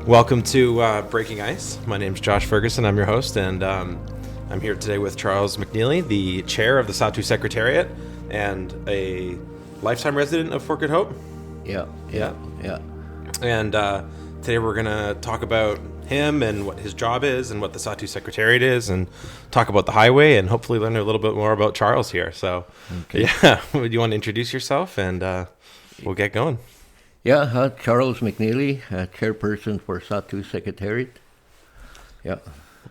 Welcome to Breaking Ice. My name's Josh Ferguson. I'm your host, and I'm here today with Charles McNeely, the chair of the Sahtu Secretariat and a lifetime resident of Fort Good Hope. Yeah. And today we're going to talk about him and what his job is and what the Sahtu Secretariat is, and talk about the highway and hopefully learn a little bit more about Charles here. So, yeah, would you want to introduce yourself and we'll get going? Yeah, Charles McNeely, Chairperson for Sahtu Secretariat. Yeah.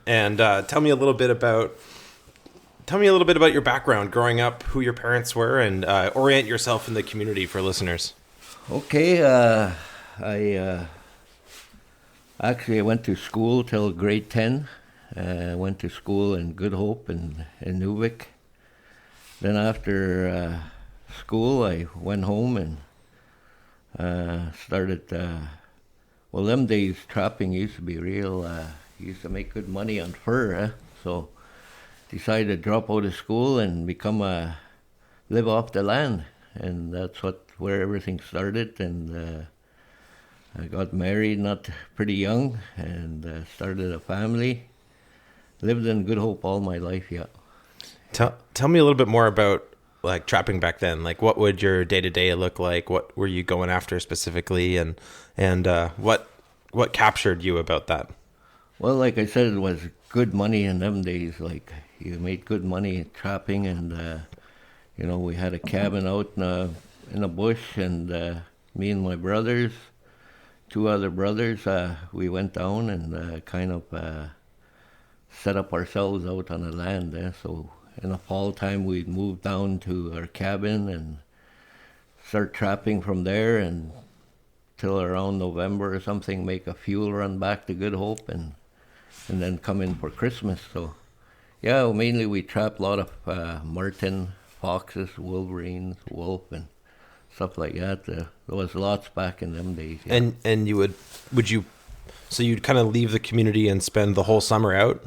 And tell me a little bit about your background growing up, who your parents were, and orient yourself in the community for listeners. Okay, I went to school till grade 10. I went to school in Good Hope in Newvik. Then after school, I went home and started, them days trapping used to be real, used to make good money on fur, so decided to drop out of school and live off the land, and that's where everything started, and I got married not pretty young, and started a family, lived in Good Hope all my life, yeah. Tell me a little bit more about like trapping back then. Like, what would your day-to-day look like? What were you going after specifically, and what captured you about that? Well, like I said, it was good money in them days. Like, you made good money trapping, and we had a cabin out in a bush, and me and my brothers, two other brothers, we went down and set up ourselves out on the land. So in the fall time, we'd move down to our cabin and start trapping from there, and till around November or something, make a fuel run back to Good Hope, and then come in for Christmas. So, yeah, mainly we trapped a lot of marten, foxes, wolverines, wolf, and stuff like that. There was lots back in them days. Yeah. And so you'd kind of leave the community and spend the whole summer out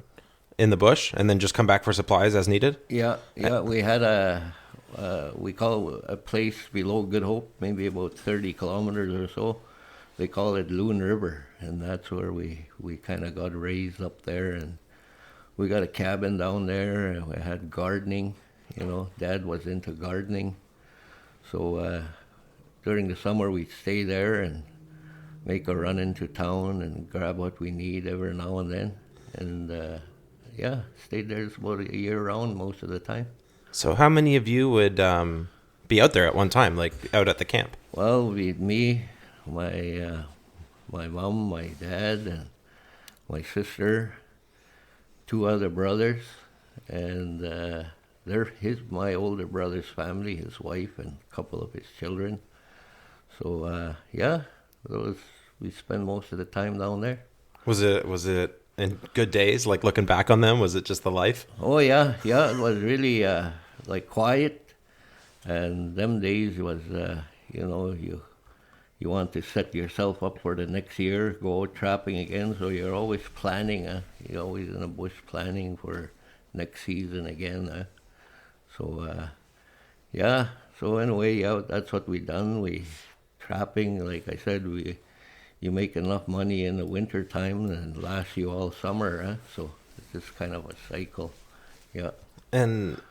in the bush, and then just come back for supplies as needed? Yeah. We had we call a place below Good Hope, maybe about 30 kilometers or so. They call it Loon River, and that's where we kind of got raised up there, and we got a cabin down there. We had gardening, Dad was into gardening. So during the summer we'd stay there and make a run into town and grab what we need every now and then. And stayed there about a year round most of the time. So how many of you would be out there at one time, like out at the camp? Well, me, my mom, my dad, and my sister, two other brothers, and my older brother's family, his wife, and a couple of his children. So we spend most of the time down there. Was it in good days, like looking back on them? Was it just the life? Oh yeah, it was really like quiet, and them days was you want to set yourself up for the next year, go out trapping again, so you're always planning, you're always in the bush planning for next season again. So anyway, that's what we done. We trapping, like I said, you make enough money in the winter time and lasts you all summer, so it's just kind of a cycle. Yeah. And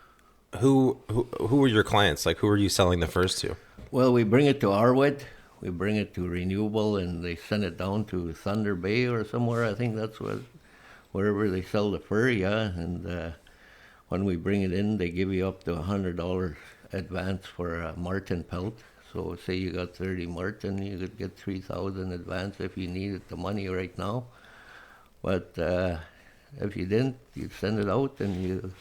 who were your clients? Like, who were you selling the furs to? Well, we bring it to Arwood, we bring it to Renewable, and they send it down to Thunder Bay or somewhere. I think that's wherever they sell the fur, yeah. And when we bring it in, they give you up to $100 advance for a marten pelt. So say you got 30 marten, you could get $3,000 advance if you needed the money right now. But if you didn't, you'd send it out and you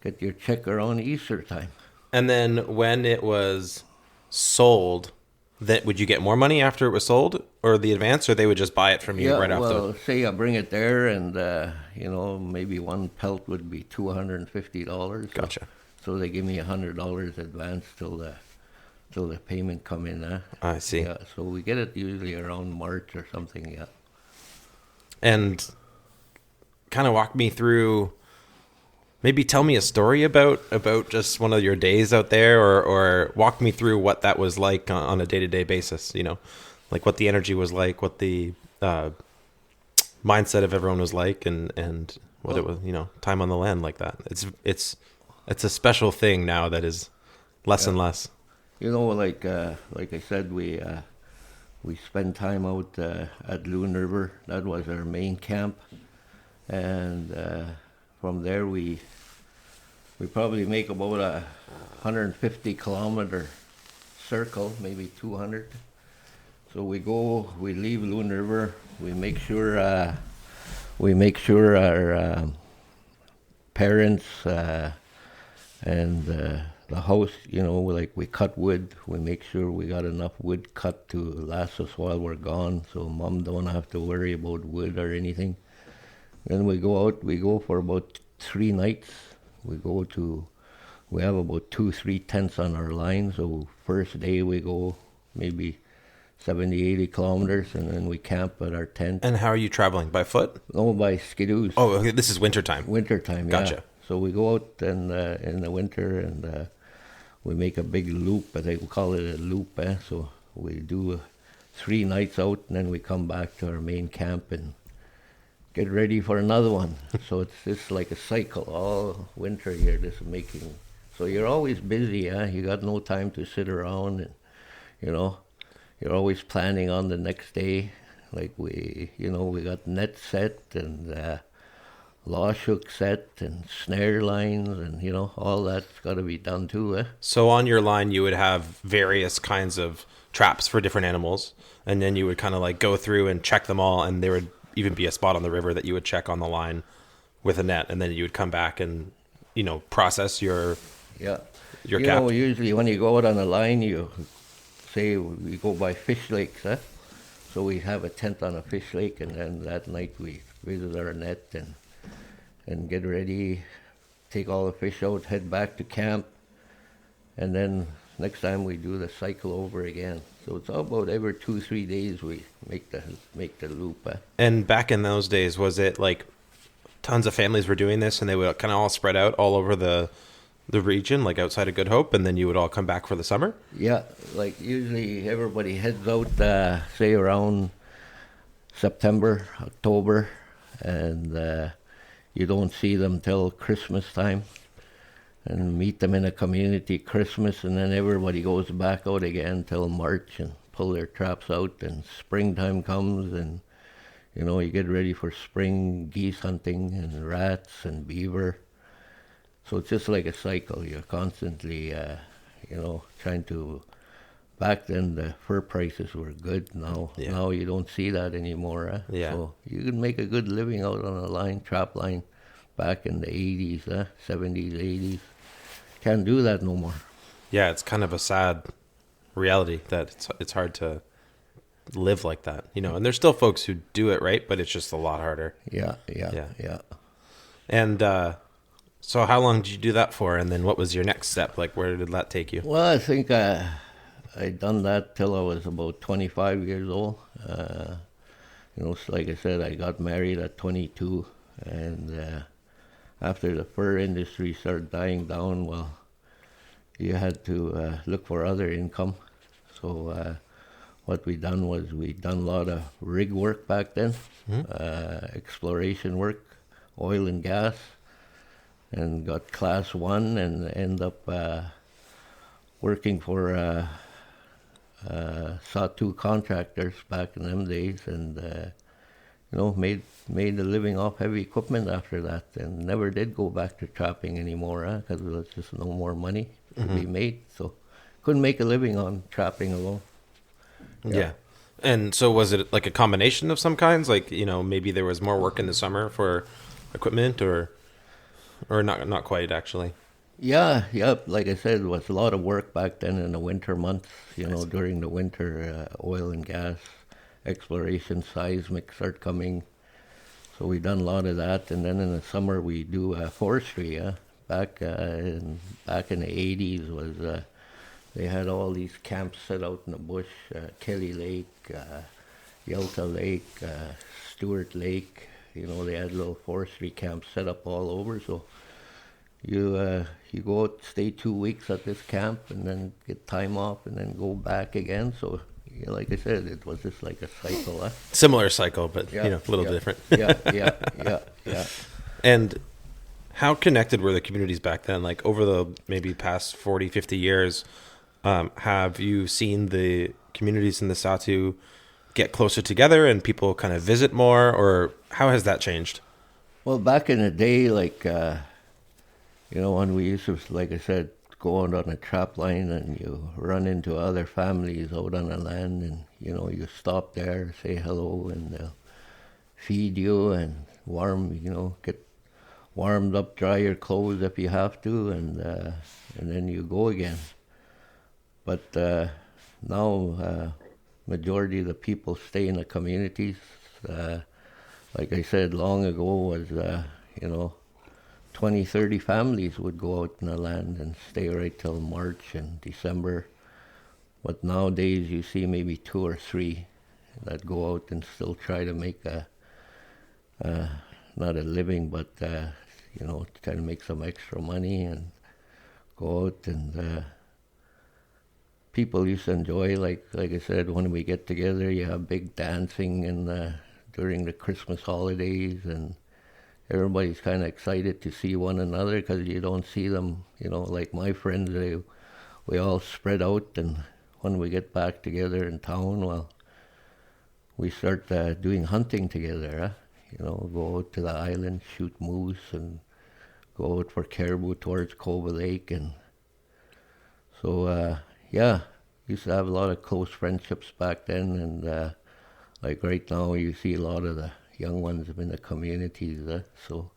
get your check around Easter time. And then when it was sold, would you get more money after it was sold, or the advance, or they would just buy it from you right after? Well, say I bring it there, and maybe one pelt would be $250. Gotcha. So they give me $100 advance till the payment come in. I see. Yeah, so we get it usually around March or something. Yeah. And kind of walk me through. Maybe tell me a story about just one of your days out there, or walk me through what that was like on a day-to-day basis, like what the energy was like, what the mindset of everyone was like, and what it was, time on the land like that. It's a special thing now that is less and less. Like I said, we spend time out at Loon River. That was our main camp, and from there we probably make about 150-kilometer circle, maybe 200. So we leave Loon River. We make sure our parents and the house, like we cut wood. We make sure we got enough wood cut to last us while we're gone, so Mom don't have to worry about wood or anything. Then we go out. We go for about 3 nights. We have about 2-3 tents on our line. So first day we go maybe 70-80 kilometers, and then we camp at our tent. And how are you traveling? By foot? No, by skidoos. Oh, okay. This is wintertime. Wintertime, Gotcha. Yeah. So we go out and in the winter, and we make a big loop. I think we call it a loop. So we do 3 nights out, and then we come back to our main camp and get ready for another one. So it's just like a cycle all winter here, just making. So you're always busy, you got no time to sit around, and you're always planning on the next day. Like we got net set and lash hook set and snare lines, and all that's got to be done too. So on your line you would have various kinds of traps for different animals, and then you would kind of like go through and check them all, and there would even be a spot on the river that you would check on the line with a net, and then you would come back and process your cap. Usually when you go out on a line, you say we go by fish lakes, so we have a tent on a fish lake, and then that night we visit our net and get ready, take all the fish out, head back to camp, and then next time we do the cycle over again. So it's about every 2-3 days we make the loop. And back in those days, was it like tons of families were doing this, and they would kind of all spread out all over the region, like outside of Good Hope, and then you would all come back for the summer? Yeah, like usually everybody heads out, say around September, October, and you don't see them till Christmas time, and meet them in a community Christmas, and then everybody goes back out again till March and pull their traps out, and springtime comes, and you get ready for spring geese hunting and rats and beaver. So it's just like a cycle. You're constantly trying to. Back then the fur prices were good. Now you don't see that anymore. So you can make a good living out on a line, trap line, back in the 80s, 70s, 80s. Can't do that no more. Yeah, it's kind of a sad reality that it's hard to live like that, and there's still folks who do it right, but it's just a lot harder. Yeah. And so how long did you do that for, and then what was your next step? Like, where did that take you? Well, I think I'd done that till I was about 25 years old. So like I said, I got married at 22, and after the fur industry started dying down, well, you had to look for other income. So what we done was we done a lot of rig work back then, exploration work, oil and gas, and got class 1, and end up working for Sahtu contractors back in them days, and made a living off heavy equipment after that, and never did go back to trapping anymore, because there was just no more money to be made, so couldn't make a living on trapping alone. Yeah. And so was it like a combination of some kinds? Like, maybe there was more work in the summer for equipment, or not quite actually? Yeah. Like I said, it was a lot of work back then in the winter months, during the winter, oil and gas, exploration, seismic start coming. So we done a lot of that, and then in the summer we do forestry. Back in the 80s was they had all these camps set out in the bush, Kelly Lake, Yelta Lake, Stewart Lake. They had little forestry camps set up all over. So you go out, stay 2 weeks at this camp, and then get time off, and then go back again. So like I said, it was just like a cycle. Huh? Similar cycle, but Yeah, a little yeah, different. yeah. And how connected were the communities back then? Like over the maybe past 40, 50 years, have you seen the communities in the Sahtu get closer together and people kind of visit more, or how has that changed? Well, back in the day, like, when we used to, like I said, go out on a trap line and you run into other families out on the land and, you stop there, say hello, and they'll feed you and get warmed up, dry your clothes if you have to, and then you go again. But now, majority of the people stay in the communities. Like I said, long ago was, 20, 30 families would go out in the land and stay right till March and December. But nowadays you see maybe 2 or 3 that go out and still try to make not a living, but, try to make some extra money and go out and people used to enjoy, like I said, when we get together, you have big dancing and during the Christmas holidays, and everybody's kind of excited to see one another because you don't see them, like my friends, we all spread out, and when we get back together in town, well, we start doing hunting together, go out to the island, shoot moose, and go out for caribou towards Cove Lake, and so, used to have a lot of close friendships back then, and like right now you see a lot of the young ones in the communities, so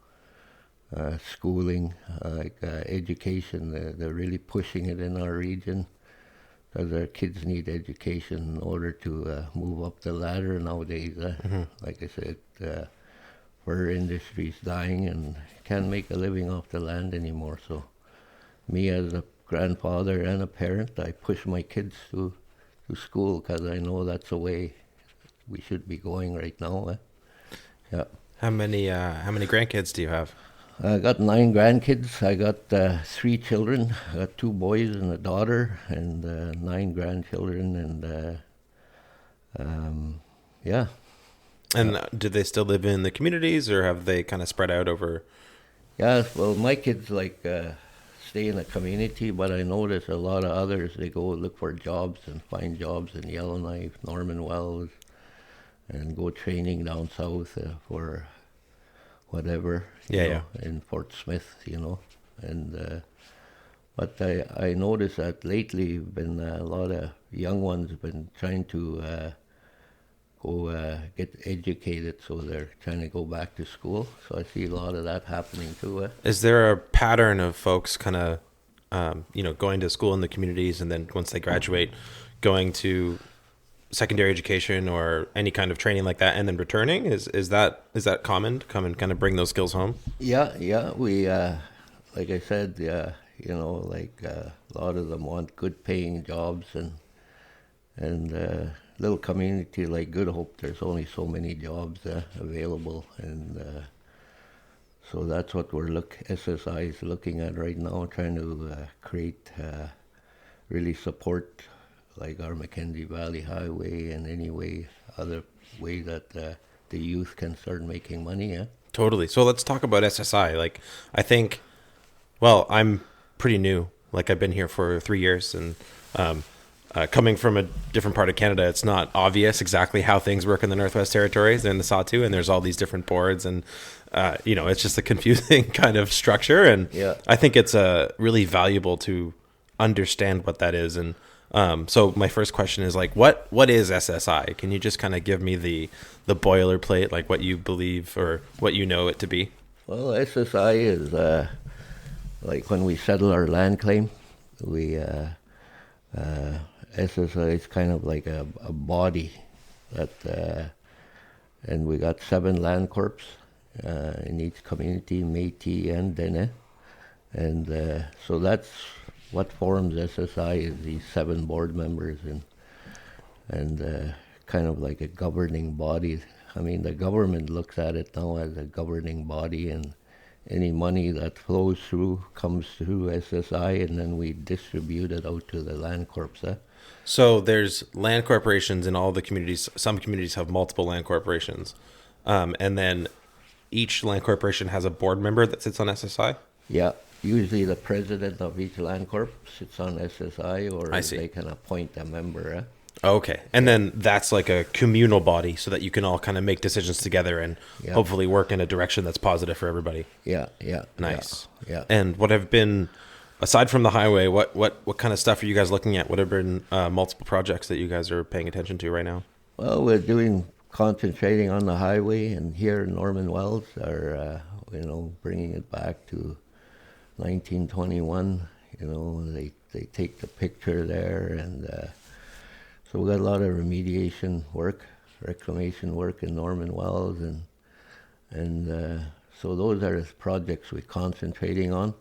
schooling, education, they're really pushing it in our region because our kids need education in order to move up the ladder nowadays. Like I said, fur industry's dying and can't make a living off the land anymore. So me as a grandfather and a parent, I push my kids to school because I know that's the way we should be going right now. Yeah. How many grandkids do you have? I got 9 grandkids. I got 3 children. I got 2 boys and a daughter, and 9 grandchildren, and yeah. And do they still live in the communities, or have they kind of spread out over? Yeah, well, my kids stay in the community, but I notice a lot of others, they go look for jobs and find jobs in Yellowknife, Norman Wells, and go training down south for whatever, in Fort Smith, and but I noticed that lately been a lot of young ones been trying to go get educated, so they're trying to go back to school. So I see a lot of that happening too. Is there a pattern of folks kind of, going to school in the communities, and then once they graduate, going to secondary education or any kind of training like that, and then returning? Is that common to come and kind of bring those skills home? Yeah. We like I said, a lot of them want good paying jobs, and little community like Good Hope, there's only so many jobs available, and so that's what SSI is looking at right now, trying to create, really support like our Mackenzie Valley Highway and other way that the youth can start making money. Yeah. Totally. So let's talk about SSI. Like, I think, well, I'm pretty new. Like, I've been here for 3 years, and coming from a different part of Canada, it's not obvious exactly how things work in the Northwest Territories and the Sahtu, and there's all these different boards, and it's just a confusing kind of structure, and I think it's really valuable to understand what that is. And so my first question is, like, what is SSI? Can you just kind of give me the boilerplate, like what you believe or what you know it to be? Well, SSI is like when we settle our land claim, we SSI is kind of like a body that, and we got 7 land corps in each community, Métis and Dene, and so that's what forms SSI, is these 7 board members and kind of like a governing body. I mean, the government looks at it now as a governing body, and any money that flows through comes through SSI, and then we distribute it out to the land corps. So there's land corporations in all the communities. Some communities have multiple land corporations. And then each land corporation has a board member that sits on SSI? Yeah, usually the president of each land corp sits on SSI, or I see. they can appoint a member. Okay. And then that's like a communal body so that you can all kind of make decisions together and Yeah. hopefully work in a direction that's positive for everybody. Yeah, yeah. Nice. Yeah. And what have been, aside from the highway, what kind of stuff are you guys looking at? What have been multiple projects that you guys are paying attention to right now? Well, we're concentrating on the highway, and here in Norman Wells are, bringing it back to 1921. They take the picture there, and so we got a lot of remediation work, reclamation work in Norman Wells, and so those are the projects we're concentrating on,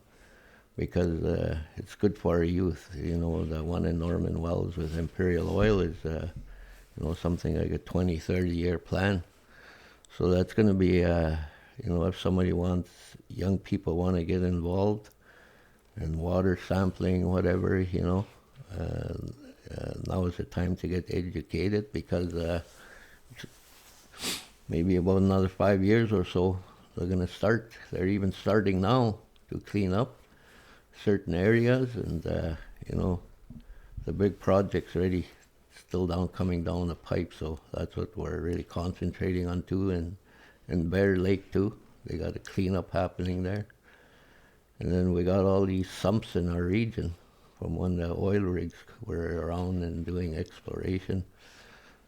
because it's good for our youth. The one in Norman Wells with Imperial Oil is something like a 20, 30-year plan. So that's going to be, if somebody young people want to get involved in water sampling, whatever, now is the time to get educated, because maybe about another 5 years or so, they're even starting now to clean up certain areas, and, the big project's already still coming down the pipe, so that's what we're really concentrating on too, and Bear Lake too. They got a cleanup happening there. And then we got all these sumps in our region from when the oil rigs were around and doing exploration.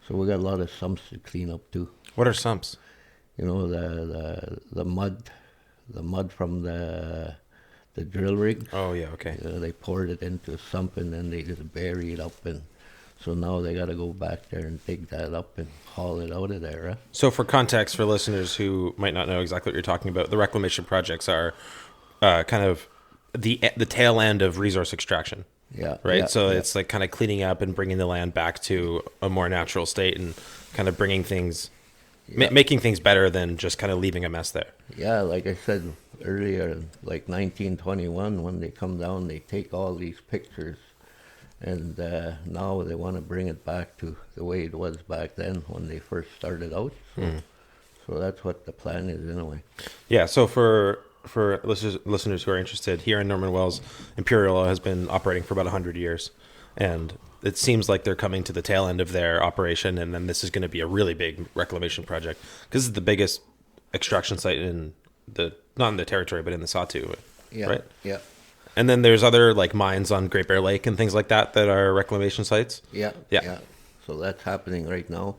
So we got a lot of sumps to clean up too. What are sumps? The mud from the drill rigs. Oh, yeah, okay. They poured it into a sump, and then they just bury it up, and so now they got to go back there and dig that up and haul it out of there. So for context, for listeners who might not know exactly what you're talking about, the reclamation projects are kind of the tail end of resource extraction. Yeah. Right? Yeah, So yeah. it's like kind of cleaning up and bringing the land back to a more natural state and kind of bringing things, making things better than just kind of leaving a mess there. Yeah, like I said earlier, like 1921, when they come down, they take all these pictures, and now they want to bring it back to the way it was back then when they first started out. So that's what the plan is, anyway. Yeah, so for listeners who are interested, here in Norman Wells, Imperial Oil has been operating for about 100 years, and it seems like they're coming to the tail end of their operation, and then this is going to be a really big reclamation project, because this is the biggest extraction site not in the territory, but in the Sahtu, Yeah, right? yeah, And then there's other like mines on Great Bear Lake and things like that are reclamation sites. yeah. So that's happening right now.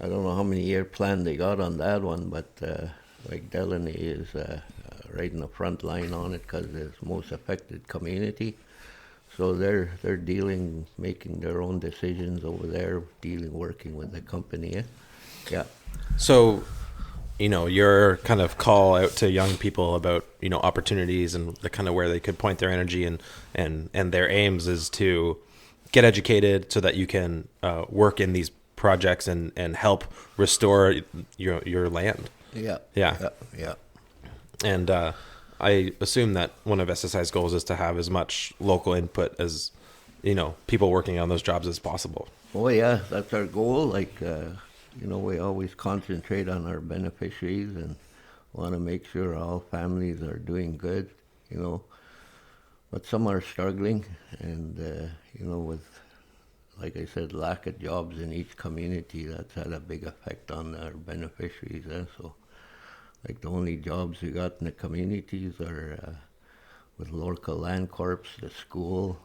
I don't know how many year plan they got on that one, but like Delaney is right in the front line on it, because it's most affected community. So they're making their own decisions over there, working with the company. Yeah. So, your kind of call out to young people about, opportunities and the kind of where they could point their energy and their aims is to get educated so that you can work in these projects and help restore your land. Yeah. Yeah. Yeah. Yeah. And I assume that one of SSI's goals is to have as much local input as, people working on those jobs as possible. Oh yeah, that's our goal. Like, we always concentrate on our beneficiaries and want to make sure all families are doing good, but some are struggling, and, with, like I said, lack of jobs in each community, that's had a big effect on our beneficiaries. So, like, the only jobs we got in the communities are with local land corps, the school,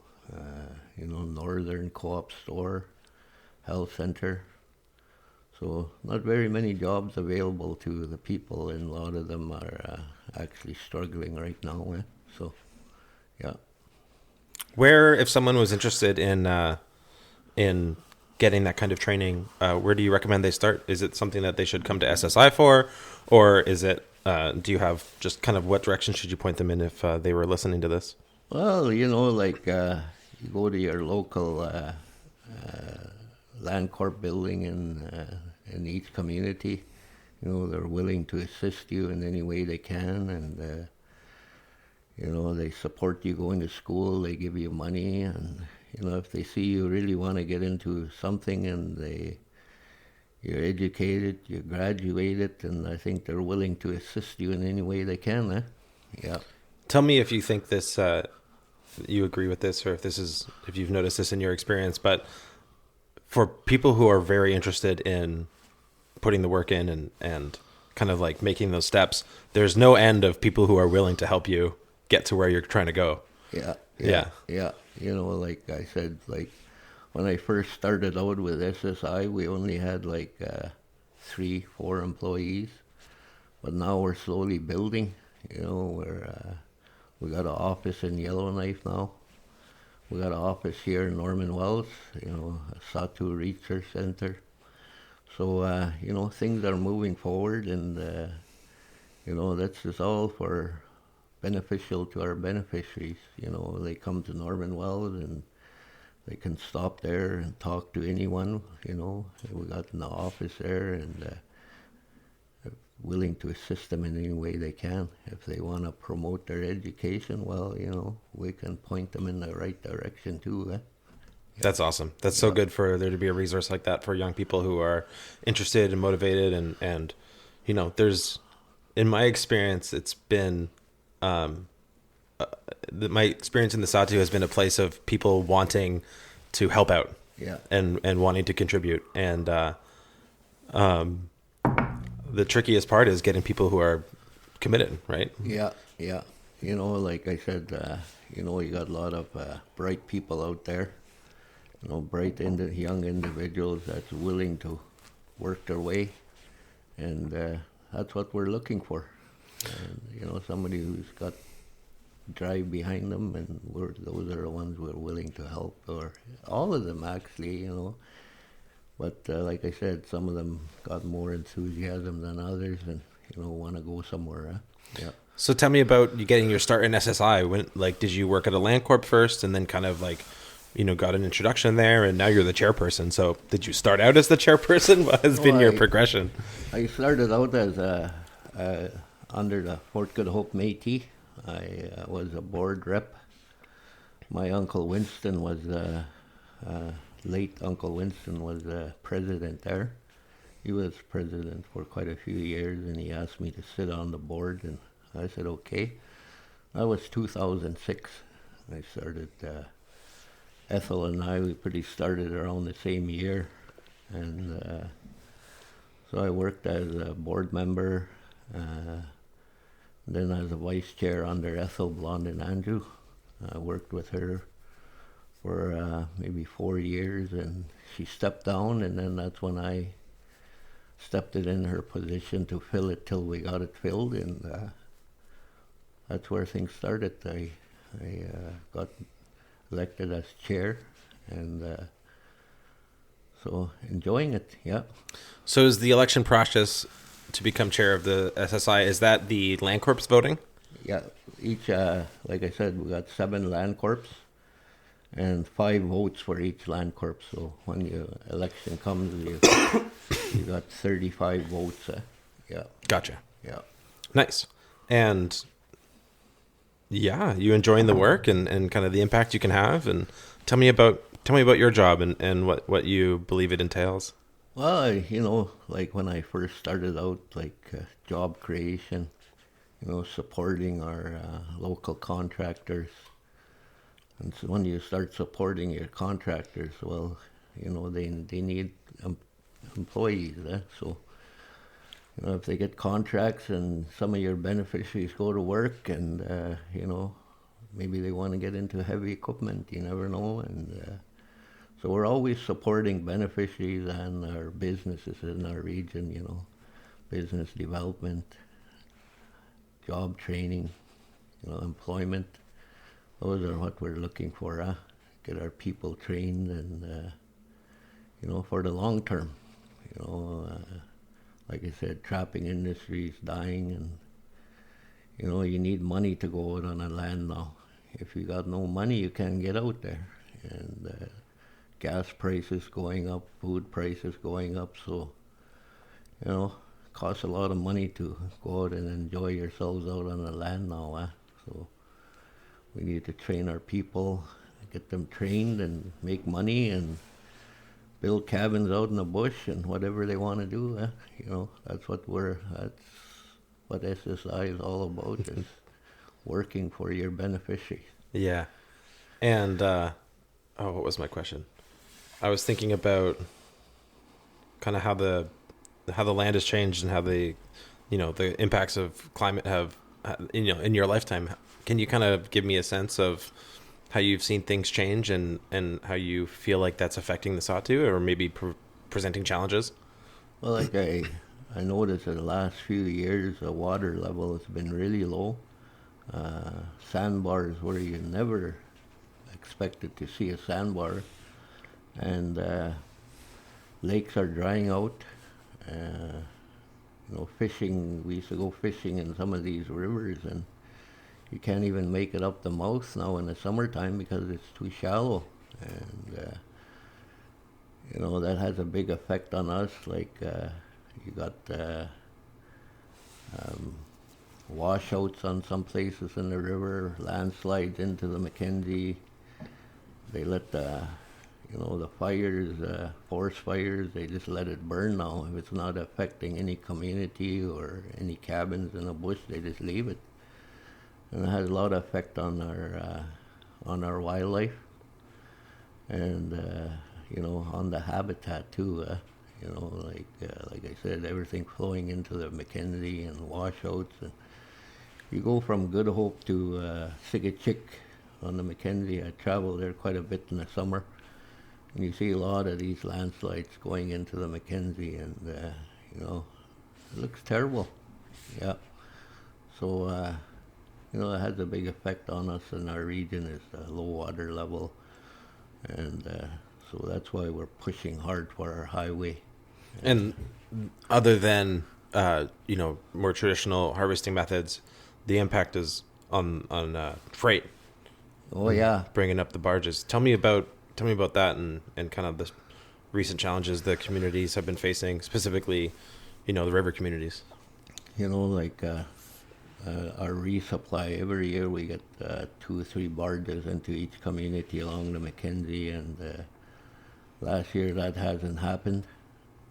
Northern Co-op store, health center. So not very many jobs available to the people, and a lot of them are actually struggling right now. So, yeah. Where, if someone was interested in getting that kind of training, where do you recommend they start? Is it something that they should come to SSI for, or is it? Do you have just kind of what direction should you point them in if they were listening to this? Well, you go to your local land corp building in each community, they're willing to assist you in any way they can, and they support you going to school. They give you money, and if they see you really want to get into something and you're educated, you graduated, and I think they're willing to assist you in any way they can. Yeah. Tell me if you think this, you agree with this, or if you've noticed this in your experience. But for people who are very interested in putting the work in and kind of like making those steps, there's no end of people who are willing to help you get to where you're trying to go. Yeah. Yeah. Like I said, like when I first started out with SSI, we only had like 3-4 employees, but now we're slowly building. We got an office in Yellowknife now. We got an office here in Norman Wells, a Sahtu Research Center. So, things are moving forward, and, that's just all for beneficial to our beneficiaries. They come to Norman Wells and they can stop there and talk to anyone, We got an office there, and willing to assist them in any way they can. If they want to promote their education, well, we can point them in the right direction too. Yeah. That's awesome. That's so good for there to be a resource like that for young people who are interested and motivated. And there's, in my experience, it's been, my experience in the Sahtu has been a place of people wanting to help out and wanting to contribute. And the trickiest part is getting people who are committed, right? Yeah. Like I said, you got a lot of bright people out there, bright young individuals that's willing to work their way, and that's what we're looking for. And, somebody who's got drive behind them, and those are the ones we're willing to help, or all of them actually, But like I said, some of them got more enthusiasm than others, and want to go somewhere. Yeah. So tell me about you getting your start in SSI. Did you work at a land corp first, and then kind of got an introduction there, and now you're the chairperson? So did you start out as the chairperson? What has been your progression? I started out as under the Fort Good Hope Métis. I was a board rep. My uncle Winston was. Late Uncle Winston was president there. He was president for quite a few years, and he asked me to sit on the board, and I said, okay. That was 2006. I started, Ethel and we pretty started around the same year, and so I worked as a board member, then as a vice chair under Ethel, Blonde, and Andrew. I worked with her for maybe 4 years, and she stepped down, and then that's when I stepped it in her position to fill it till we got it filled, and that's where things started. I got elected as chair, and so enjoying it, yeah. So is the election process to become chair of the SSI, is that the land corps voting? Yeah, each, like I said, we got 7 land corps, and 5 votes for each land corp. So when your election comes, you got 35 votes. Yeah. Gotcha. Yeah. Nice. And you enjoying the work and kind of the impact you can have, and tell me about your job and what you believe it entails. Well, like when I first started out, job creation, supporting our local contractors. And so when you start supporting your contractors, well, they need employees. So, if they get contracts and some of your beneficiaries go to work and, maybe they want to get into heavy equipment, you never know. And so we're always supporting beneficiaries and our businesses in our region, business development, job training, employment. Those are what we're looking for, get our people trained and, for the long term. Like I said, trapping industry is dying, and, you need money to go out on a land now. If you got no money, you can't get out there. And gas prices going up, food prices going up, so, costs a lot of money to go out and enjoy yourselves out on the land now. So we need to train our people, get them trained and make money and build cabins out in the bush and whatever they want to do. That's what SSI is all about, is working for your beneficiaries. Yeah. And, what was my question? I was thinking about kind of how the land has changed and how the impacts of climate have, in your lifetime. Can you kind of give me a sense of how you've seen things change and how you feel like that's affecting the Sahtu, or maybe presenting challenges? Well, like I noticed in the last few years, the water level has been really low. Sandbars where you never expected to see a sandbar, and lakes are drying out. Fishing, we used to go fishing in some of these rivers, and you can't even make it up the mouth now in the summertime because it's too shallow. And that has a big effect on us. Like you got washouts on some places in the river, landslides into the Mackenzie. They let the fires, forest fires, they just let it burn now. If it's not affecting any community or any cabins in the bush, they just leave it. And it has a lot of effect on our wildlife, and on the habitat too. Like I said, everything flowing into the Mackenzie and washouts. And you go from Good Hope to Sigachik on the Mackenzie. I travel there quite a bit in the summer, and you see a lot of these landslides going into the Mackenzie, and it looks terrible. Yeah. So it has a big effect on us in our region, is the low water level, and so that's why we're pushing hard for our highway. And other than more traditional harvesting methods, the impact is on freight. Oh yeah, bringing up the barges. Tell me about that and kind of the recent challenges the communities have been facing, specifically, the river communities. Our resupply, every year we get 2 or 3 barges into each community along the Mackenzie, and last year that hasn't happened.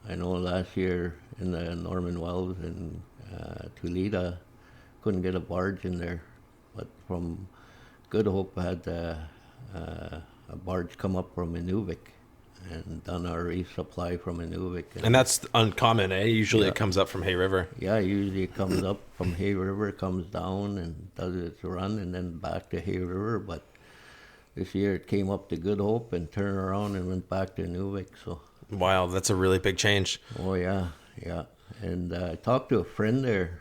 I know last year in the Norman Wells in Tulita, couldn't get a barge in there, but from Good Hope had a barge come up from Inuvik and done our resupply from Inuvik. And that's uncommon, eh? Usually it comes up from Hay River. Yeah, usually it comes up from Hay River, comes down and does its run, and then back to Hay River. But this year it came up to Good Hope and turned around and went back to Inuvik. So. Wow, that's a really big change. Oh yeah. And I talked to a friend there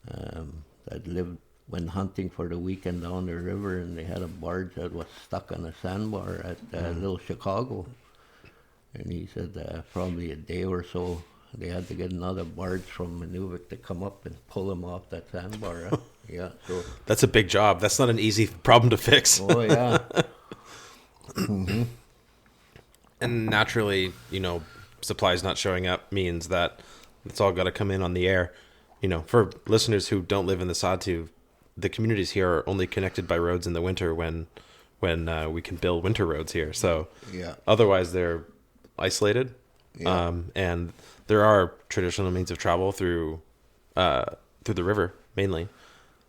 that went hunting for the weekend down the river, and they had a barge that was stuck on a sandbar at Little Chicago. And he said probably a day or so they had to get another barge from Inuvik to come up and pull him off that sandbar. Yeah, so that's a big job. That's not an easy problem to fix. Oh yeah. Mm-hmm. And naturally, supplies not showing up means that it's all got to come in on the air. For listeners who don't live in the Sahtu, the communities here are only connected by roads in the winter when we can build winter roads here. So yeah. Otherwise they're isolated. Yeah. And there are traditional means of travel through the river mainly.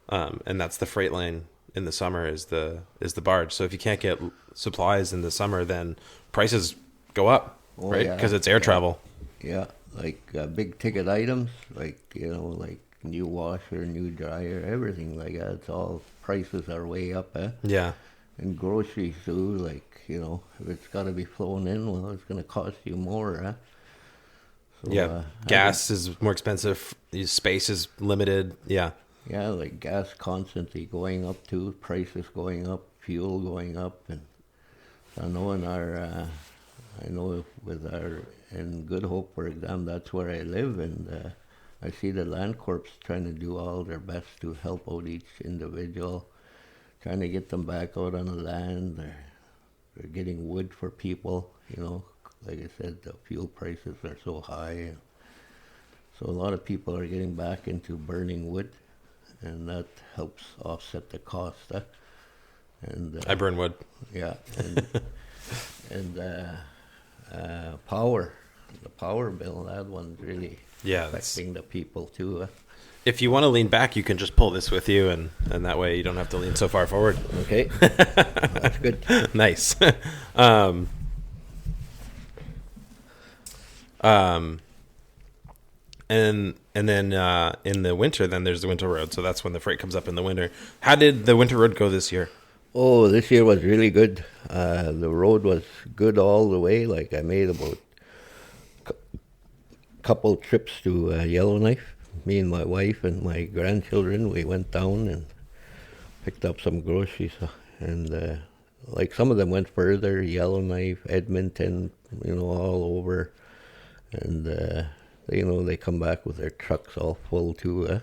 And that's the freight lane in the summer is the barge. So if you can't get supplies in the summer, then prices go up, right? Because it's air travel. Yeah, like big ticket items, like like new washer, new dryer, everything like that. It's all prices are way up, eh? Yeah. And groceries too, like if it's got to be flown in, well, it's going to cost you more, eh? So, yeah, gas is more expensive. Space is limited. Yeah. Yeah, like gas constantly going up too, prices going up, fuel going up, and I know in Good Hope, for example, that's where I live, and I see the land corps trying to do all their best to help out each individual, trying to get them back out on the land. They're getting wood for people, like I said, the fuel prices are so high. So a lot of people are getting back into burning wood, and that helps offset the cost. And I burn wood. yeah, and power, the power bill, that one's really affecting the people too. If you want to lean back, you can just pull this with you, and that way you don't have to lean so far forward. Okay, that's good. Nice. And then in the winter, then there's the winter road. So that's when the freight comes up in the winter. How did the winter road go this year? Oh, this year was really good. The road was good all the way. Like I made about couple trips to Yellowknife. Me and my wife and my grandchildren, we went down and picked up some groceries. And like some of them went further, Yellowknife, Edmonton, all over. And they come back with their trucks all full too.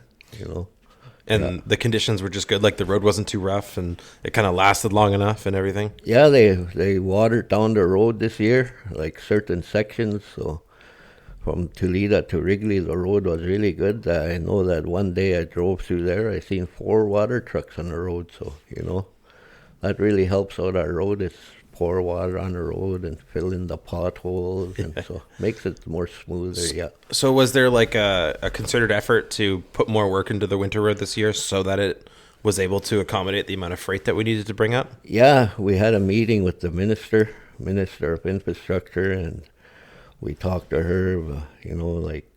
And the conditions were just good. Like the road wasn't too rough, and it kind of lasted long enough, and everything. Yeah, they watered down the road this year, like certain sections. So from Toledo to Wrigley, the road was really good. I know that one day I drove through there, I seen 4 water trucks on the road. So that really helps out our road. It's pour water on the road and fill in the potholes, and so makes it more smoother. Yeah. So was there like a concerted effort to put more work into the winter road this year so that it was able to accommodate the amount of freight that we needed to bring up? Yeah, we had a meeting with the Minister of Infrastructure, and we talked to her. Like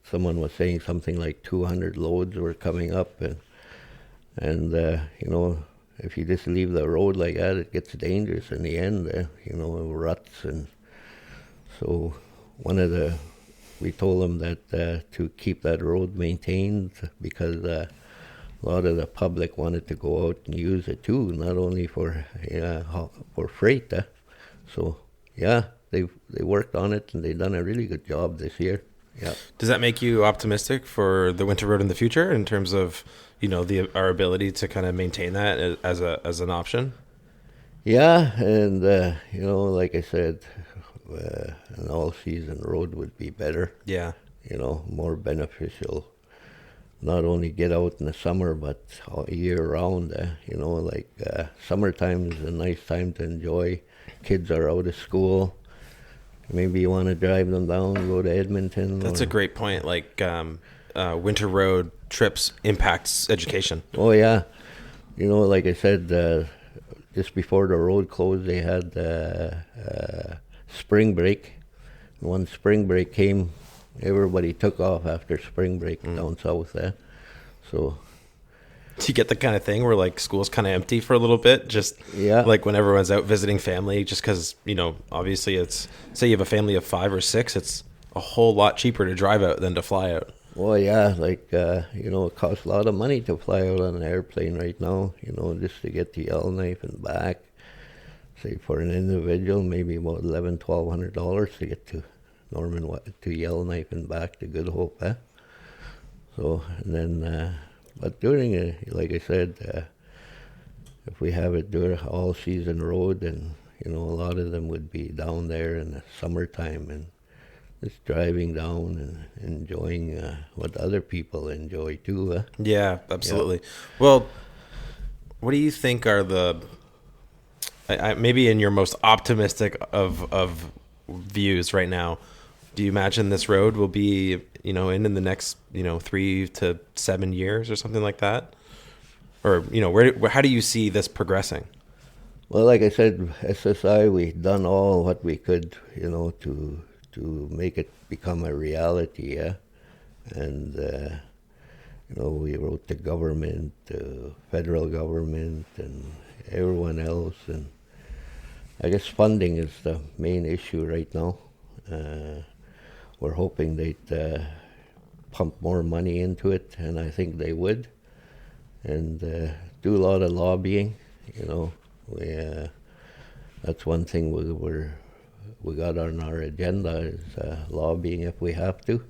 someone was saying something like 200 loads were coming up, and if you just leave the road like that, it gets dangerous in the end, ruts. And so we told them that to keep that road maintained, because a lot of the public wanted to go out and use it too, not only for freight. So yeah, they worked on it, and they've done a really good job this year. Yeah. Does that make you optimistic for the winter road in the future in terms of our ability to kind of maintain that as an option? Yeah, and like I said, an all-season road would be better. Yeah. More beneficial. Not only get out in the summer, but all year round. Summertime is a nice time to enjoy. Kids are out of school. Maybe you want to drive them down, go to Edmonton. That's a great point. Like winter road trips impacts education. Oh yeah, like I said, just before the road closed, they had spring break. When spring break came, everybody took off after spring break down south there. So. Do you get the kind of thing where like school's kind of empty for a little bit, just like when everyone's out visiting family, just because obviously it's, say you have a family of 5 or 6, it's a whole lot cheaper to drive out than to fly out. Well, yeah, it costs a lot of money to fly out on an airplane right now, just to get to Yellowknife and back. Say for an individual, maybe about $1,100-$1,200 to get to to Yellowknife and back to Good Hope. So, and then, but during, like I said, if we have it during all-season road, then, a lot of them would be down there in the summertime and just driving down and enjoying what other people enjoy too. Yeah, absolutely. Yeah. Well, what do you think are the, maybe in your most optimistic of views right now, do you imagine this road will be, in the next, 3 to 7 years or something like that? Or, how do you see this progressing? Well, like I said, SSI, we've done all what we could, to make it become a reality, yeah. And, we wrote the government, federal government, and everyone else. And I guess funding is the main issue right now. We're hoping they'd pump more money into it, and I think they would. And do a lot of lobbying, that's one thing we got on our agenda is lobbying if we have to,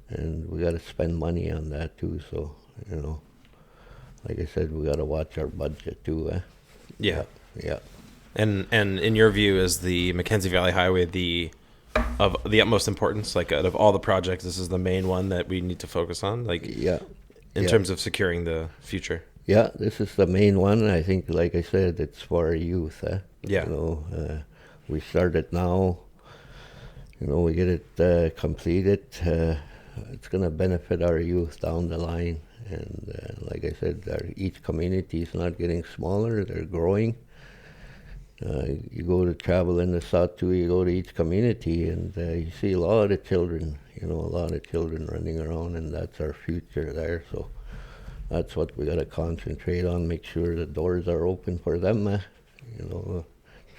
and we got to spend money on that too. So like I said, we got to watch our budget too. Yeah. Yeah. And in your view, is the Mackenzie Valley Highway the of the utmost importance? Like out of all the projects, this is the main one that we need to focus on, like in terms of securing the future. Yeah, this is the main one. I think, like I said, it's for our youth. Yeah. We start it now. We get it completed. It's going to benefit our youth down the line. And like I said, each community is not getting smaller, they're growing. You go to travel in the Sahtu, you go to each community, and you see a lot of children, a lot of children running around, and that's our future there. So that's what we got to concentrate on, make sure the doors are open for them,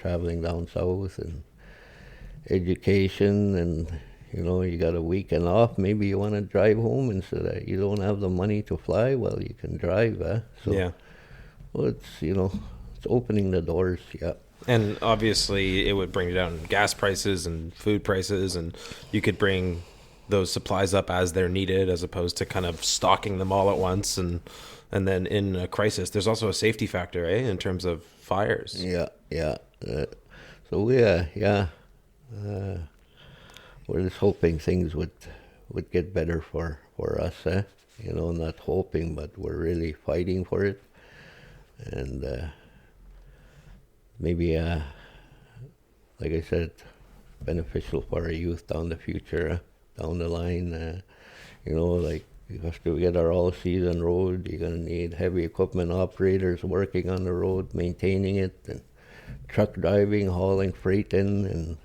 traveling down south, and education, and you got a weekend off, maybe you want to drive home, and so that you don't have the money to fly, well, you can drive. Well, it's opening the doors. And obviously it would bring down gas prices and food prices, and you could bring those supplies up as they're needed, as opposed to kind of stocking them all at once. And then in a crisis, there's also a safety factor, in terms of fires. So we're just hoping things would get better for us, not hoping, but we're really fighting for it. And maybe, like I said, beneficial for our youth down the future, down the line. Like after we get our all-season road, you're going to need heavy equipment operators working on the road, maintaining it, and truck driving, hauling freight in, and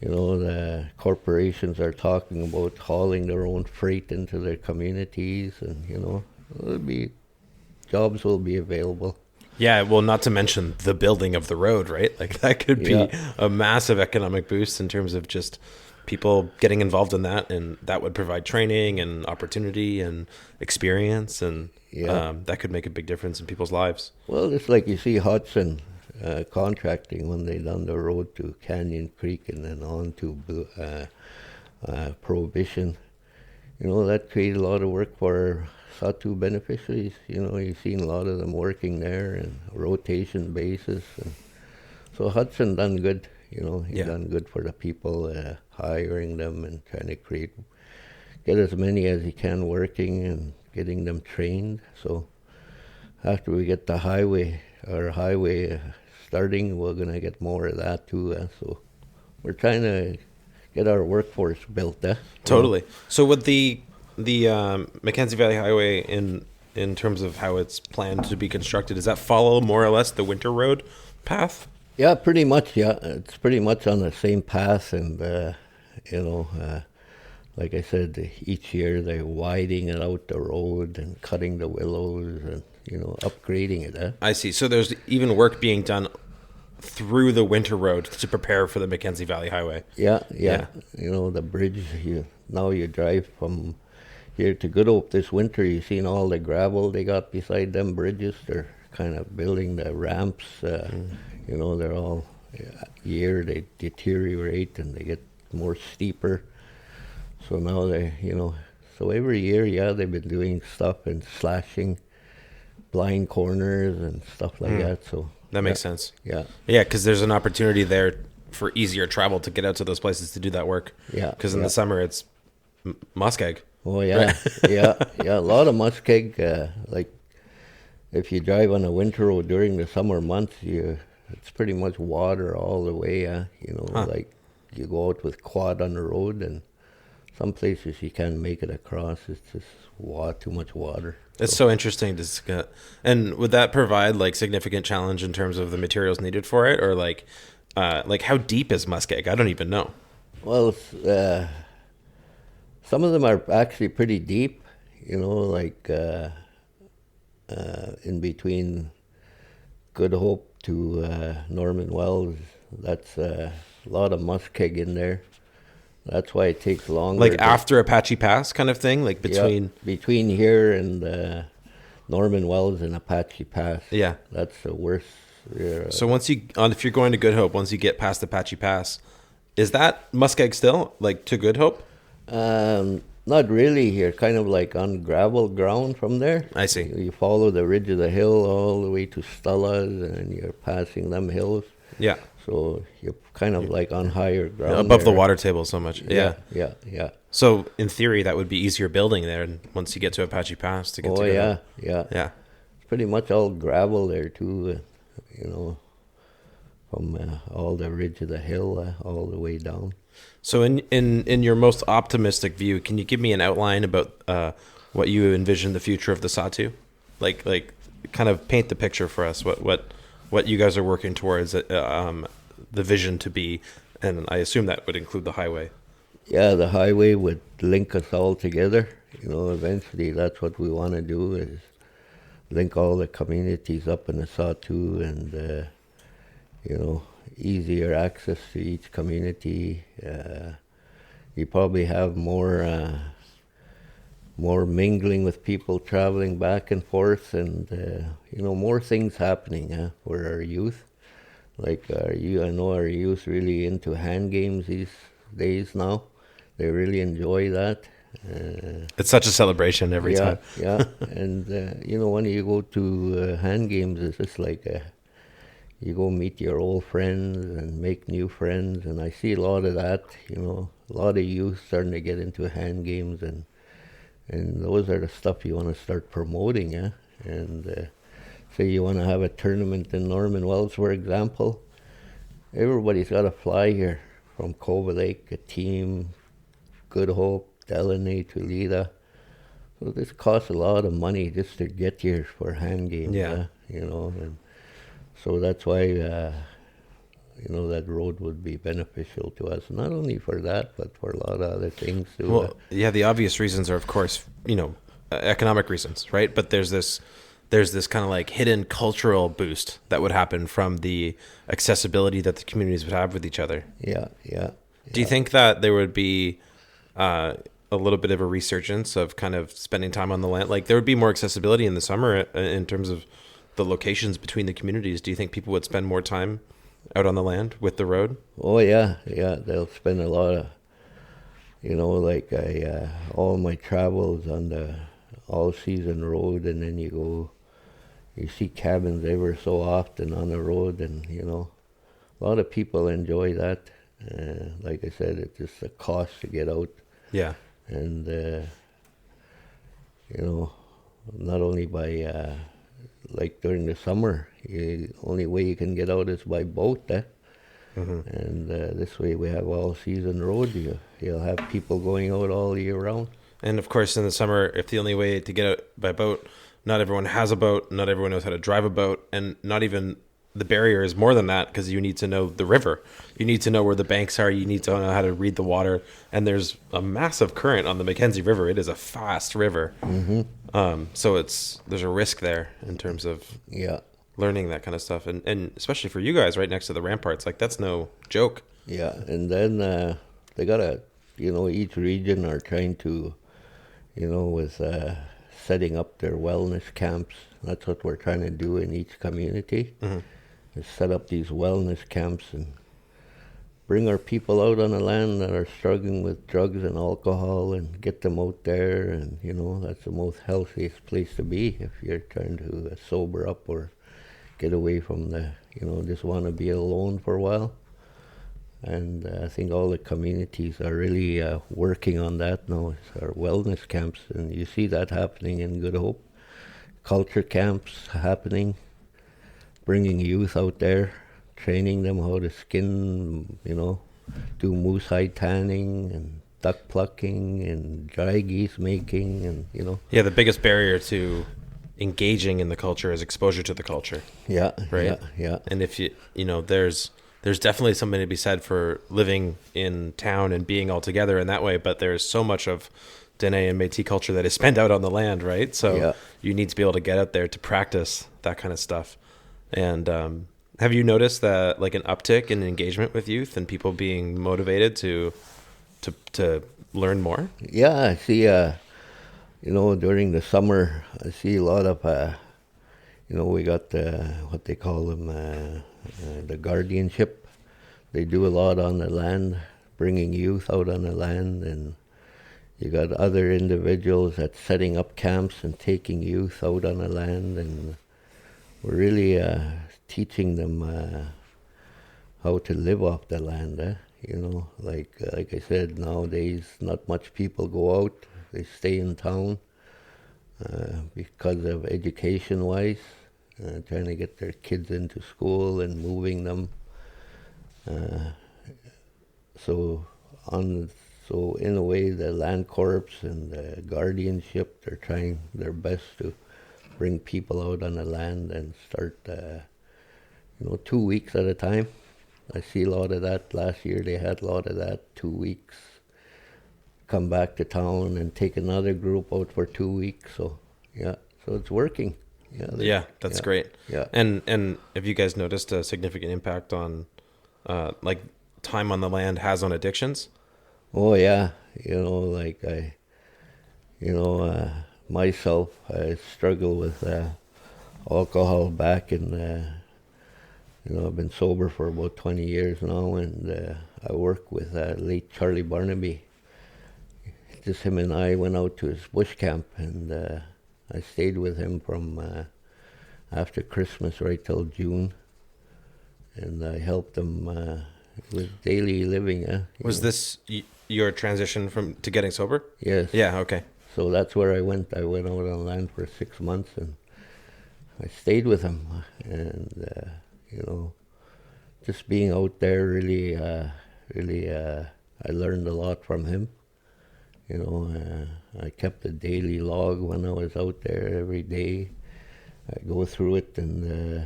the corporations are talking about hauling their own freight into their communities, and jobs will be available. Yeah, well, not to mention the building of the road, right? Like that could be a massive economic boost in terms of just people getting involved in that, and that would provide training and opportunity and experience, and that could make a big difference in people's lives. Well, it's like you see Hudson contracting when they done the road to Canyon Creek and then on to Prohibition. That created a lot of work for Sahtu beneficiaries. You've seen a lot of them working there and rotation basis. And so Hudson done good. He's done good for the people, hiring them and trying to get as many as he can working and getting them trained. So after we get the highway starting, we're going to get more of that too. So we're trying to get our workforce built. Totally. So with the Mackenzie Valley Highway, in terms of how it's planned to be constructed, does that follow more or less the winter road path? Yeah, pretty much. Yeah, it's pretty much on the same path, and like I said, each year they're widening it out the road and cutting the willows and upgrading it. I see. So there's even work being done through the winter road to prepare for the Mackenzie Valley Highway. Yeah. The bridge. You drive from here to Good Hope this winter. You've seen all the gravel they got beside them bridges. They're kind of building the ramps. They're all year they deteriorate and they get more steeper. So now so every year, they've been doing stuff and slashing blind corners and stuff like that. So that makes sense. Yeah, because there's an opportunity there for easier travel to get out to those places to do that work. Yeah, because in the summer it's muskeg. Oh yeah, right? A lot of muskeg. Like if you drive on a winter road during the summer months, it's pretty much water all the way. Like you go out with quad on the road, and some places you can't make it across. It's just too much water. It's so interesting to get. And would that provide like significant challenge in terms of the materials needed for it, or like how deep is muskeg? I don't even know. Well, some of them are actually pretty deep. Like in between Good Hope to Norman Wells. That's a lot of muskeg in there. That's why it takes longer. Like after Apache Pass kind of thing? Like between... Yeah, between here and Norman Wells and Apache Pass. Yeah. That's the worst. So if you're going to Good Hope, once you get past Apache Pass, is that muskeg still, like to Good Hope? Not really here, kind of like on gravel ground from there. I see. You follow the ridge of the hill all the way to Stella's, and you're passing them hills. Yeah. So you're kind of like on higher ground. Above the there. water table so much. Yeah. Yeah. So in theory, that would be easier building there once you get to Apache Pass to get to Oh, Good yeah, Hope. yeah. Yeah. It's pretty much all gravel there, too, from all the ridge of the hill all the way down. So in your most optimistic view, can you give me an outline about what you envision the future of the Sahtu? Like kind of paint the picture for us, what you guys are working towards, the vision to be, and I assume that would include the highway. Yeah, the highway would link us all together. Eventually that's what we want to do, is link all the communities up in the Sahtu, and, easier access to each community. You probably have more mingling with people traveling back and forth, and, more things happening for our youth. Like I know our youth really into hand games these days now. They really enjoy that. It's such a celebration every time. Yeah, and when you go to hand games, it's just like you go meet your old friends and make new friends, and I see a lot of that. A lot of youth starting to get into hand games, and those are the stuff you want to start promoting. And say you want to have a tournament in Norman Wells, for example, everybody's got to fly here from Cova Lake, a team, Good Hope, Delaney, Tulita. So this costs a lot of money just to get here for hand games. Yeah. And so that's why that road would be beneficial to us, not only for that, but for a lot of other things too. Well, the obvious reasons are, of course, economic reasons, right? But there's this kind of like hidden cultural boost that would happen from the accessibility that the communities would have with each other. Yeah. Do you think that there would be a little bit of a resurgence of kind of spending time on the land? Like there would be more accessibility in the summer in terms of the locations between the communities. Do you think people would spend more time out on the land with the road? Oh, yeah. They'll spend a lot of, all my travels on the all-season road, and then you see cabins ever so often on the road, and, a lot of people enjoy that. Like I said, it's just a cost to get out. Yeah. And, not only by, like during the summer, the only way you can get out is by boat. Mm-hmm. And this way we have all-season road. You'll have people going out all year round. And, of course, in the summer, if the only way to get out by boat, not everyone has a boat, not everyone knows how to drive a boat, and not even the barrier is more than that, because you need to know the river. You need to know where the banks are. You need to know how to read the water. And there's a massive current on the Mackenzie River. It is a fast river. Mm-hmm. So there's a risk there in terms of learning that kind of stuff. And especially for you guys right next to the ramparts, like that's no joke. Yeah, and then they got to, each region are trying to, with setting up their wellness camps. That's what we're trying to do in each community. Mm-hmm. Is set up these wellness camps and bring our people out on the land that are struggling with drugs and alcohol, and get them out there. And that's the most healthiest place to be if you're trying to sober up or get away from the just want to be alone for a while. And I think all the communities are really working on that now. It's our wellness camps, and you see that happening in Good Hope. Culture camps happening, bringing youth out there, training them how to skin, do moose hide tanning and duck plucking and dry geese making, and Yeah, the biggest barrier to engaging in the culture is exposure to the culture. Yeah, right. Yeah. And if there's definitely something to be said for living in town and being all together in that way, but there's so much of Dene and Métis culture that is spent out on the land, right? So you need to be able to get out there to practice that kind of stuff. And have you noticed that, like, an uptick in engagement with youth and people being motivated to learn more? Yeah, I see. During the summer, I see a lot of. We got what they call them, the guardianship. They do a lot on the land, bringing youth out on the land, and you got other individuals that's setting up camps and taking youth out on the land, and we're really teaching them how to live off the land. Like I said, nowadays not much people go out. They stay in town because of education-wise, trying to get their kids into school and moving them. So in a way, the Land Corps and the guardianship, they're trying their best to bring people out on the land and start, 2 weeks at a time. I see a lot of that. Last year they had a lot of that, 2 weeks. Come back to town and take another group out for 2 weeks. So it's working. That's great. Yeah. And have you guys noticed a significant impact on like time on the land has on addictions? Oh yeah, myself, I struggle with alcohol back in. I've been sober for about 20 years now, and I work with late Charlie Barnaby. Just him and I went out to his bush camp, and I stayed with him from after Christmas right till June, and I helped him with daily living. Was this your transition to getting sober? Yes. Yeah, okay. So that's where I went. I went out on land for 6 months, and I stayed with him, and just being out there really, I learned a lot from him. I kept a daily log when I was out there every day. I go through it, and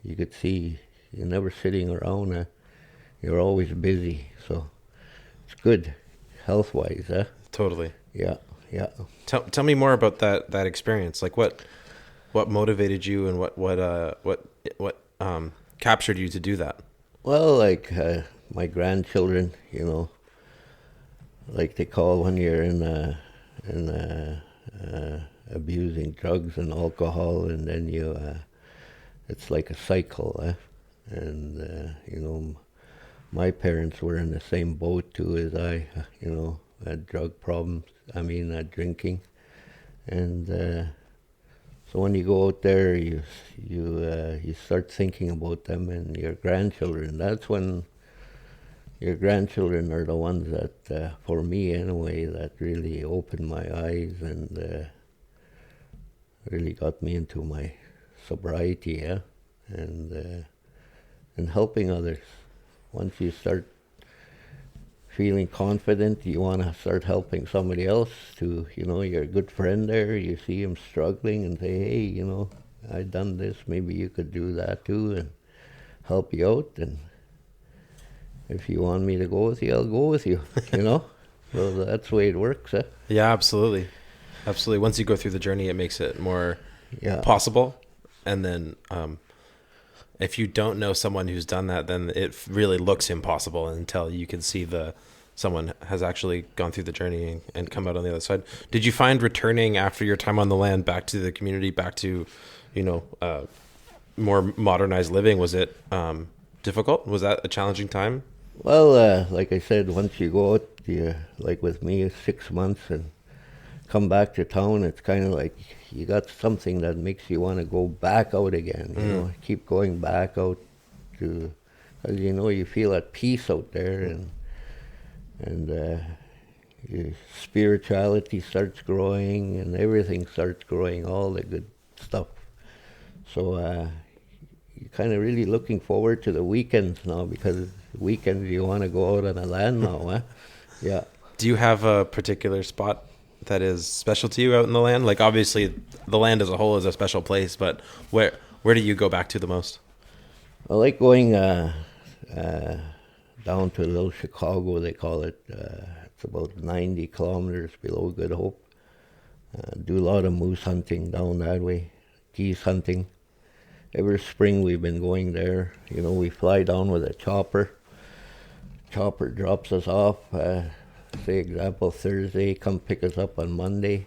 you could see you're never sitting around. You're always busy, so it's good, health-wise. Totally. Yeah. Tell me more about that experience. Like what motivated you, and what captured you to do that? Well, like my grandchildren, like they call when you're in abusing drugs and alcohol, and then it's like a cycle. And my parents were in the same boat too as I. Had drug problems. Drinking, and so when you go out there, you start thinking about them and your grandchildren. That's when your grandchildren are the ones that, for me anyway, that really opened my eyes and really got me into my sobriety, and helping others. Once you start feeling confident, you want to start helping somebody else to, you're a good friend there, you see him struggling and say, hey, I done this, maybe you could do that too, and help you out. And if you want me to go with you, I'll go with you, So that's the way it works. Yeah, absolutely. Once you go through the journey, it makes it more possible. And then if you don't know someone who's done that, then it really looks impossible until you can see someone has actually gone through the journey and come out on the other side. Did you find returning after your time on the land back to the community, back to, more modernized living, was it difficult? Was that a challenging time? Well, like I said, once you go out, like with me, 6 months and come back to town, it's kind of like you got something that makes you want to go back out again, keep going back out to, because you feel at peace out there, and your spirituality starts growing and everything starts growing, all the good stuff. So you're kind of really looking forward to the weekends now, because weekends you want to go out on the land now. Yeah. Do you have a particular spot that is special to you out in the land? Like, obviously the land as a whole is a special place, but where do you go back to the most? I like going down to Little Chicago, they call it. It's about 90 kilometers below Good Hope. Do a lot of moose hunting down that way, geese hunting. Every spring we've been going there. We fly down with a chopper. Chopper drops us off, say example Thursday, come pick us up on Monday.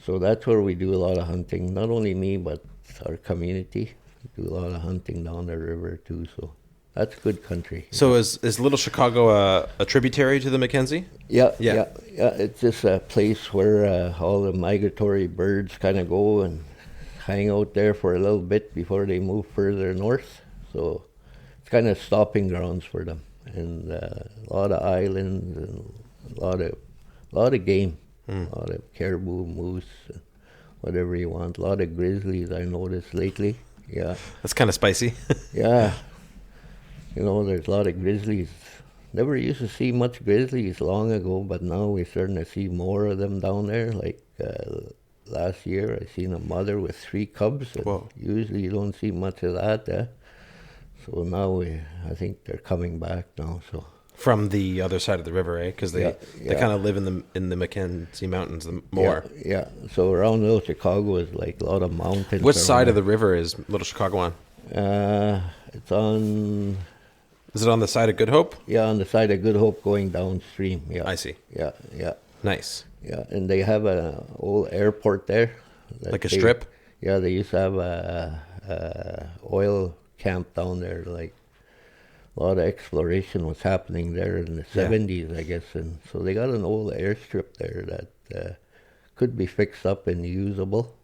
So that's where we do a lot of hunting. Not only me, but our community. We do a lot of hunting down the river too, so that's good country. So is Little Chicago a tributary to the Mackenzie? Yeah. It's just a place where all the migratory birds kind of go and hang out there for a little bit before they move further north. So kind of stopping grounds for them, and a lot of islands and a lot of game, a lot of caribou, moose, whatever you want. A lot of grizzlies I noticed lately. Yeah, That's kind of spicy. yeah. There's a lot of grizzlies. Never used to see much grizzlies long ago, but now we're starting to see more of them down there. Like last year, I seen a mother with 3 cubs. And Whoa. usually you don't see much of that. So now I think they're coming back now. So From the other side of the river, eh? Because they kind of live in the Mackenzie Mountains more. Yeah. So around Little Chicago is like a lot of mountains. What side of the river is Little Chicago on? It's on. Is it on the side of Good Hope? Yeah, on the side of Good Hope going downstream. Yeah. I see. Yeah. Nice. Yeah, and they have an old airport there. Like a strip? Yeah, they used to have a oil camp down there. Like a lot of exploration was happening there in the 70s, I guess. And so they got an old airstrip there that could be fixed up and usable.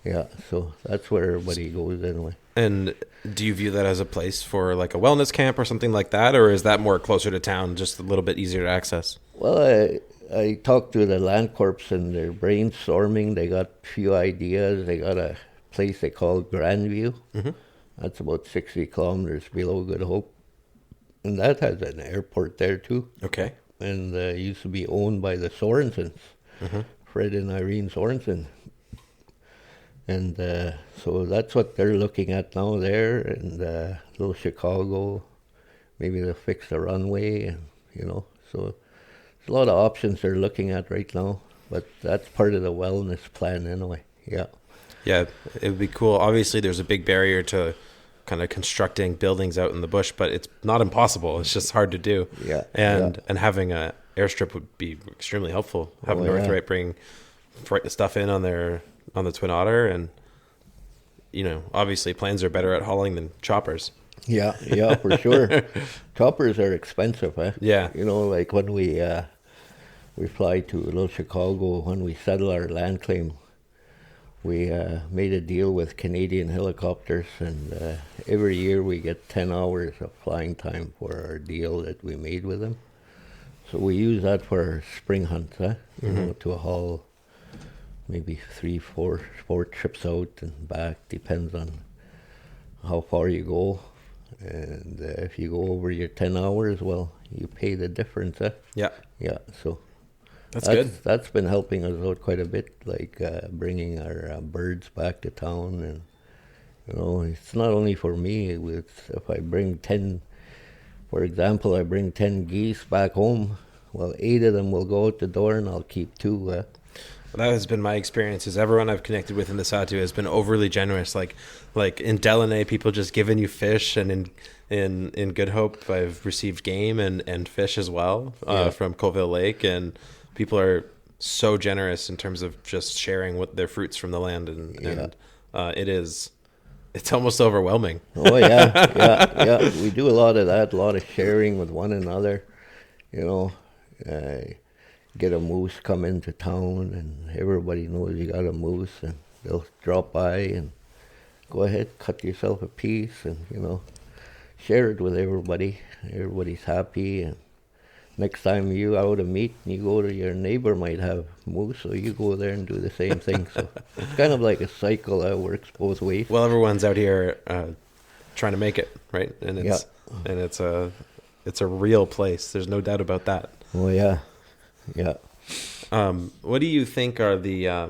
Yeah, so that's where everybody goes anyway. And do you view that as a place for like a wellness camp or something like that? Or is that more closer to town, just a little bit easier to access? Well, I talked to the Land Corps and they're brainstorming. They got a few ideas. They got a place they call Grandview. Mm-hmm. That's about 60 kilometers below Good Hope. And that has an airport there too. Okay. And it used to be owned by the Sorensons, Fred and Irene Sorensen. And so that's what they're looking at now there. And Little Chicago, maybe they'll fix the runway, and so there's a lot of options they're looking at right now. But that's part of the wellness plan anyway. Yeah. Yeah, it would be cool. Obviously, there's a big barrier to kind of constructing buildings out in the bush, but it's not impossible. It's just hard to do. Yeah. And having a airstrip would be extremely helpful. Having Northright bring stuff in on the Twin Otter, and obviously planes are better at hauling than choppers. Yeah, for sure. Choppers are expensive, eh? Yeah. Like when we fly to Little Chicago, when we settle our land claim, we made a deal with Canadian Helicopters, and every year we get 10 hours of flying time for our deal that we made with them. So we use that for our spring hunts, to haul maybe 4 trips out and back, depends on how far you go. And if you go over your 10 hours, well, you pay the difference, eh? Yeah. Yeah, so that's good. That's been helping us out quite a bit, like bringing our birds back to town. And, it's not only for me. If I bring 10, for example, I bring 10 geese back home, well, 8 of them will go out the door and I'll keep 2. Well, that has been my experience. Is everyone I've connected with in the Sahtu has been overly generous. Like in Delaney, people just giving you fish, and in Good Hope, I've received game and fish as well from Colville Lake, and people are so generous in terms of just sharing what their fruits from the land, and it's almost overwhelming. Oh yeah. We do a lot of that, a lot of sharing with one another. Get a moose come into town, and everybody knows you got a moose, and they'll drop by and go ahead, cut yourself a piece, and share it with everybody. Everybody's happy, and next time you out of meat and you go to your neighbor might have moose, so you go there and do the same thing. So it's kind of like a cycle that works both ways. Well, everyone's out here trying to make it, right? And it's a real place. There's no doubt about that. Oh yeah. Yeah. What do you think are the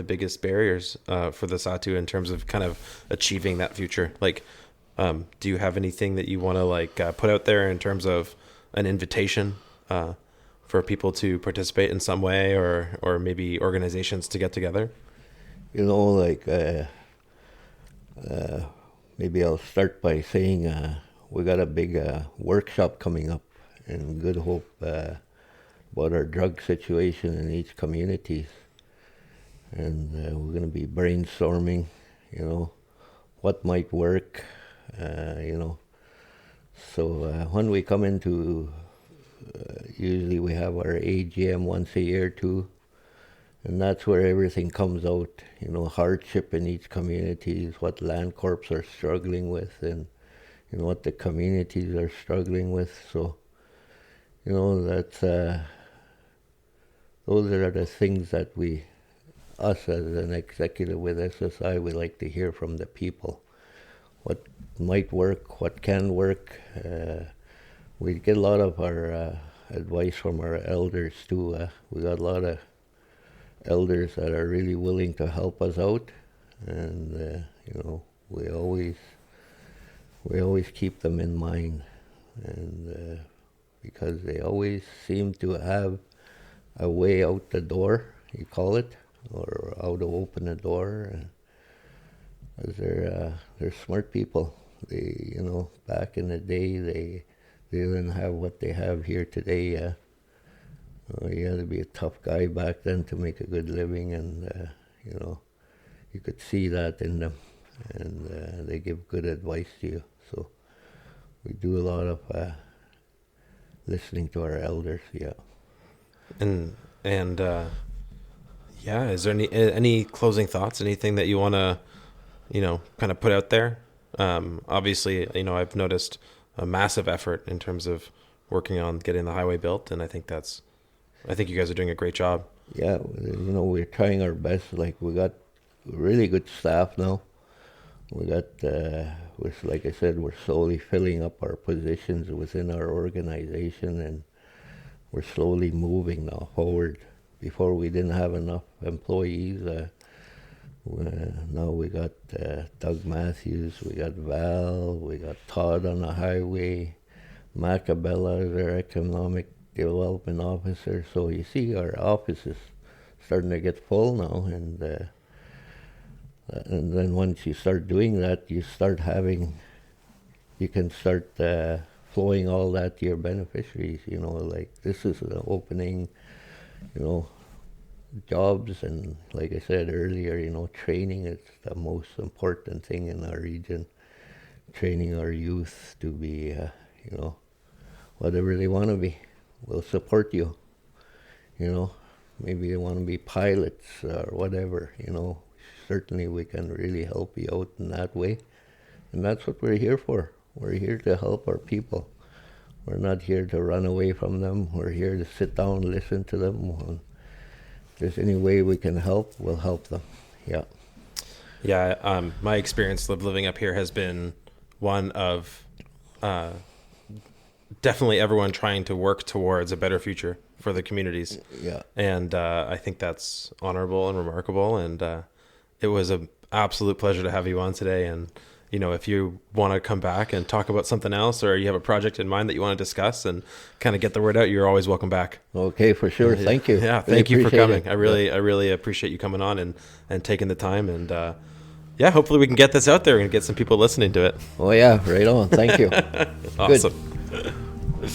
biggest barriers for the Sahtu in terms of kind of achieving that future? Like, do you have anything that you want to put out there in terms of an invitation for people to participate in some way, or maybe organizations to get together? Maybe I'll start by saying we got a big workshop coming up in Good Hope about our drug situation in each community. And we're going to be brainstorming, what might work, So when we come into, usually we have our AGM once a year too. And that's where everything comes out, hardship in each community is what land corps are struggling with, and what the communities are struggling with. So, that's those are the things that us as an executive with SSI, we like to hear from the people. What might work, what can work. We get a lot of our advice from our elders too. We got a lot of elders that are really willing to help us out, and we always keep them in mind, and because they always seem to have a way out the door, you call it, or how to open a door. And they're smart people. They, back in the day, they didn't have what they have here today. You had to be a tough guy back then to make a good living, and you could see that in them, and they give good advice to you. So we do a lot of listening to our elders. Yeah. And yeah, is there any closing thoughts? Anything that you want to kind of put out there? Obviously, I've noticed a massive effort in terms of working on getting the highway built, and I think you guys are doing a great job. Yeah, we're trying our best. Like, we got really good staff now. We got, like I said, we're slowly filling up our positions within our organization, and we're slowly moving now forward. Before, we didn't have enough employees. Now we got Doug Matthews, we got Val, we got Todd on the highway, Macabella is our economic development officer. So you see our office is starting to get full now, and then once you start doing that, you can start flowing all that to your beneficiaries. Like, this is an opening, jobs, and like I said earlier, training is the most important thing in our region. Training our youth to be, whatever they want to be. We'll support you. Maybe they want to be pilots or whatever. Certainly we can really help you out in that way, and that's what we're here for. We're here to help our people. We're not here to run away from them. We're here to sit down, listen to them. If there's any way we can help, we'll help them. Yeah. Yeah, my experience living up here has been one of definitely everyone trying to work towards a better future for the communities. Yeah. And I think that's honorable and remarkable. And it was an absolute pleasure to have you on today. And, if you want to come back and talk about something else, or you have a project in mind that you want to discuss and kind of get the word out, you're always welcome back. Okay, for sure. Thank you. Yeah, thank you for coming. I really appreciate you coming on and taking the time. And hopefully we can get this out there and get some people listening to it. Oh yeah, right on. Thank you. Awesome. Good.